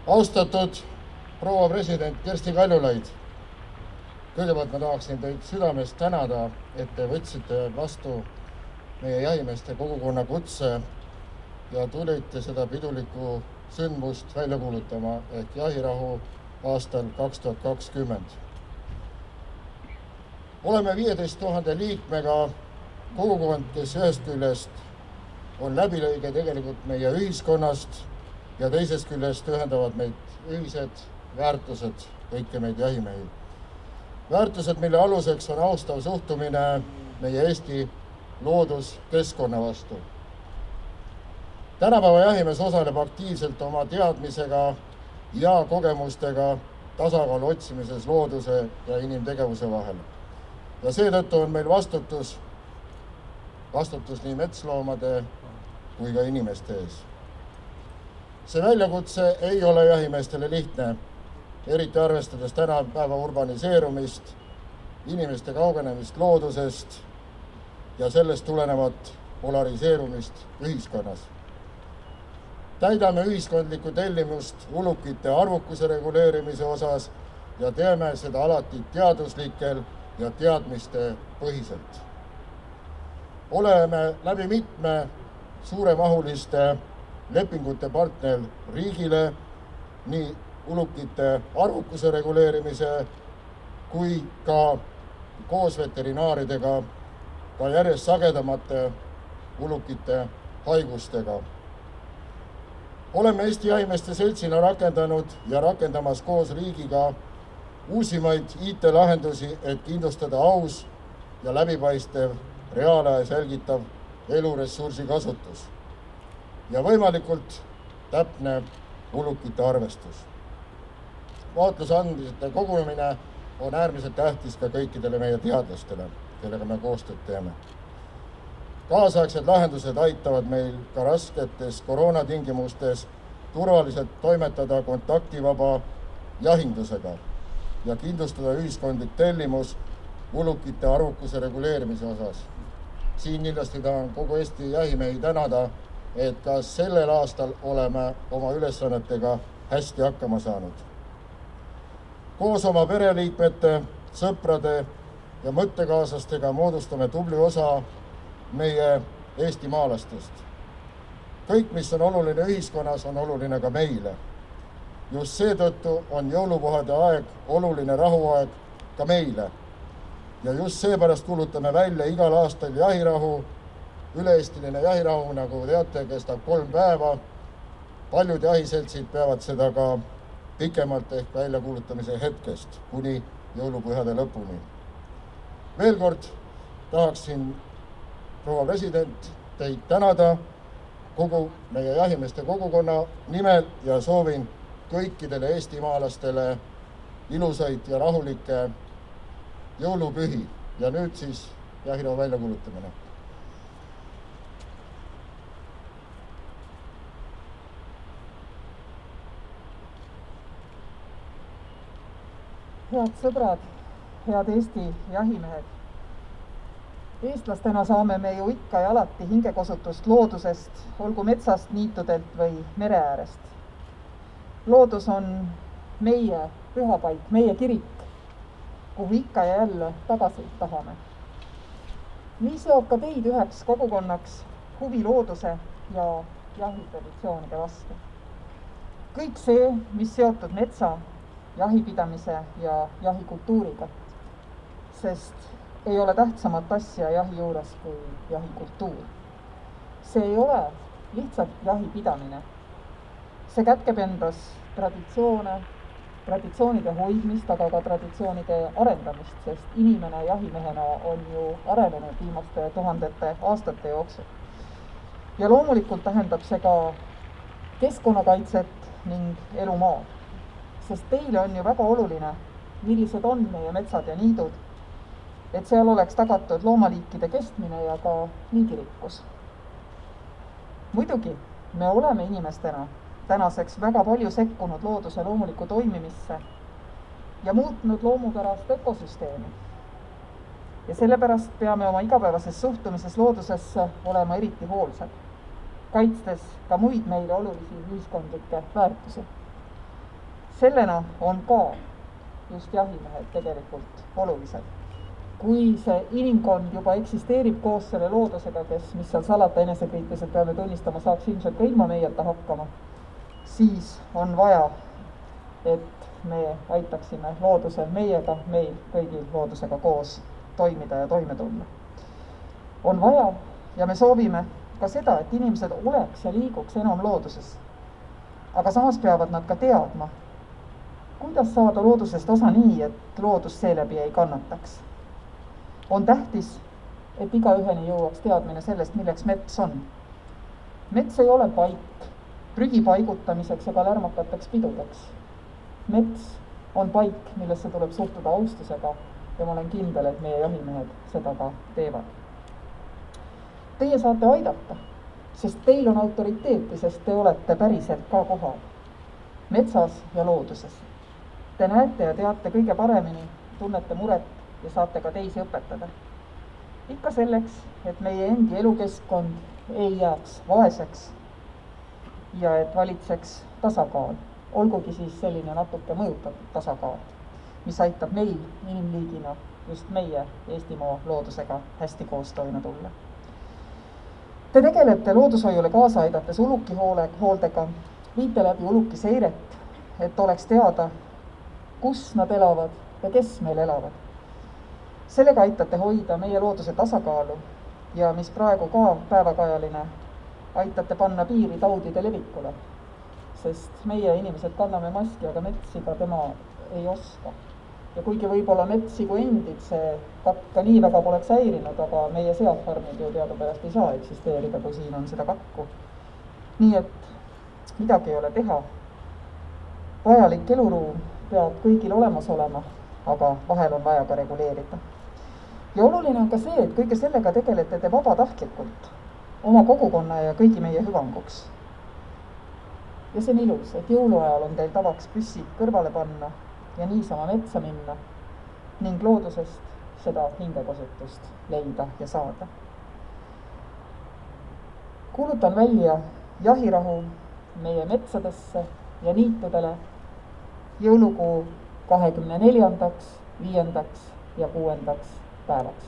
Austatud proua president Kersti Kaljulaid, kõigepealt ma tahaksin teid südamest tänada, et te võtsite vastu meie jahimeeste kogukonna kutse ja tulite seda pidulikku sündmust välja kuulutama ehk jahirahu aastal 2020. Oleme 15 000 liikmega kogukond, kes ühest küljest on läbilõige tegelikult meie ühiskonnast ja teisest küljest ühendavad meid ühised väärtused, kõiki meid jahimehi. Väärtused, mille aluseks on austav suhtumine meie Eesti looduskeskkonna vastu. Tänapäeva jahimees osaleb aktiivselt oma teadmisega ja kogemustega tasakaalu otsimises looduse ja inimtegevuse vahel. Ja seetõttu on meil vastutus nii metsloomade kui ka inimeste ees. See väljakutse ei ole jahimeestele lihtne, eriti arvestades tänapäeva urbaniseerumist, inimeste kaugenemist loodusest ja sellest tulenevat polariseerumist ühiskonnas. Täidame ühiskondlikku tellimust ulukite arvukuse reguleerimise osas ja teeme seda alati teaduslikel ja teadmiste põhiselt. Oleme läbi mitme suuremahuliste lepingute partner riigile nii ulukite arvukuse reguleerimise kui ka koos veterinaaridega ka järjest sagedamate ulukite haigustega. Oleme Eesti Jahimeeste Seltsina rakendanud ja rakendamas koos riigiga uusimaid IT-lahendusi, et kindlustada aus ja läbipaistev reaalajas jälgitav eluressursi kasutus ja võimalikult täpne ulukite arvestus. Vaatlusandmete kogumine on äärmiselt tähtis ka kõikidele meie teadlastele, kellega me koostööd teeme. Kaasaegsed lahendused aitavad meil ka rasketes koroonatingimustes turvaliselt toimetada kontaktivaba jahindusega ja kindlustada ühiskondlik tellimus ulukite arvukuse reguleerimise osas. Siin kindlasti tahan kogu Eesti jahimehi tänada, et ka sellel aastal oleme oma ülesannetega hästi hakkama saanud. Koos oma pereliikmete, sõprade ja mõttekaaslastega moodustame tubli osa meie eestimaalastest. Kõik, mis on oluline ühiskonnas, on oluline ka meile. Just seetõttu on jõulupuhade aeg oluline rahuaeg ka meile. Ja just seepärast kuulutame välja igal aastal jahirahu. Üle-eestiline jahirahu, nagu teate, kestab 3 päeva. Paljud jahiseltsid peavad seda ka pikemalt ehk väljakuulutamise hetkest kuni jõulupühade lõpuni. Veel kord tahaksin, proua president, teid tänada kogu meie jahimeeste kogukonna nimel ja soovin kõikidele eestimaalastele ilusaid ja rahulikke jõulupühi. Ja nüüd siis jahirahu väljakuulutamine. Head sõbrad, head Eesti jahimehed. Eestlastena saame me ju ikka ja alati hingekosutust loodusest, olgu metsast, niitudelt või mere äärest. Loodus on meie pühapaik, meie kirik, kuhu ikka ja jälle tagasi tahame. Nii seob ka teid üheks kogukonnaks huvi looduse ja jahitraditsioonide vastu. Kõik see, mis seotud metsa, jahipidamise ja jahikultuuriga, sest ei ole tähtsamat asja jahi juures kui jahikultuur. See ei ole lihtsalt jahipidamine. See kätkeb endas traditsioone, traditsioonide hoidmist, aga ka traditsioonide arendamist, sest inimene jahimehena on ju arenenud viimaste tuhandete aastate jooksul. Ja loomulikult tähendab see ka keskkonnakaitset ning elumaad, sest teile on ju väga oluline, millised on meie metsad ja niidud, et seal oleks tagatud loomaliikide kestmine ja ka liigirikkus. Muidugi, me oleme inimestena tänaseks väga palju sekkunud looduse loomuliku toimimisse ja muutnud loomupärast ökosüsteemi. Ja sellepärast peame oma igapäevases suhtumises loodusesse olema eriti hoolsad, kaitstes ka muid meile olulisi ühiskondlikke väärtusi. sellena on ka just jahimehed tegelikult olulised. Kui see inimkond juba eksisteerib koos selle loodusega, kes, mis seal salata, enesekriitiliselt peame tunnistama, saaks ilmselt ka ilma meieta hakkama, siis on vaja, et me aitaksime loodusel meiega, meil kõigil loodusega koos toimida ja toime tulla. On vaja ja me soovime ka seda, et inimesed oleks ja liiguks enam looduses. Aga samas peavad nad ka teadma, kuidas saada loodusest osa nii, et loodus seeläbi ei kannataks. On tähtis, et igaüheni jõuaks teadmine sellest, milleks mets on. Mets ei ole paik prügi paigutamiseks ega lärmakateks pidudeks. Mets on paik, millesse tuleb suhtuda austusega ja ma olen kindel, et meie jahimehed seda ka teevad. Teie saate aidata, sest teil on autoriteeti, sest te olete päriselt ka kohal, metsas ja looduses. Te näete ja teate kõige paremini, tunnete muret ja saate ka teisi õpetada. Ikka selleks, et meie endi elukeskkond ei jääks vaeseks ja et valitseks tasakaal, olgugi siis selline natuke mõjutatud tasakaal, mis aitab meil inimliigina just meie Eestimaa loodusega hästi koos toime tulla. Te tegelete loodushoiule kaasa aidates ulukihooldega, viite läbi ulukiseiret, et oleks teada, kus nad elavad ja kes meil elavad. Sellega aitate hoida meie looduse tasakaalu ja mis praegu ka päevakajaline, aitate panna piiri taudide levikule, sest meie inimesed kanname maski, aga metsiga tema ei oska. Ja kuigi võib-olla metsigu endid see kakka nii väga poleks häirinud, aga meie seafarmid ju teadupärast ei saa eksisteerida, kui siin on seda kakku. Nii et midagi ei ole teha. Vajalik eluruum peab kõigil olemas olema, aga vahel on vaja ka reguleerida. Ja oluline on ka see, et kõige sellega tegelete te vabatahtlikult, oma kogukonna ja kõigi meie hüvanguks. Ja see on ilus, et jõuluajal on teil tavaks püssid kõrvale panna ja niisama metsa minna ning loodusest seda hingekosutust leida ja saada. Kuulutan välja jahirahu meie metsadesse ja niitudele jõulukuu 24., 5. ja 6. päevaks.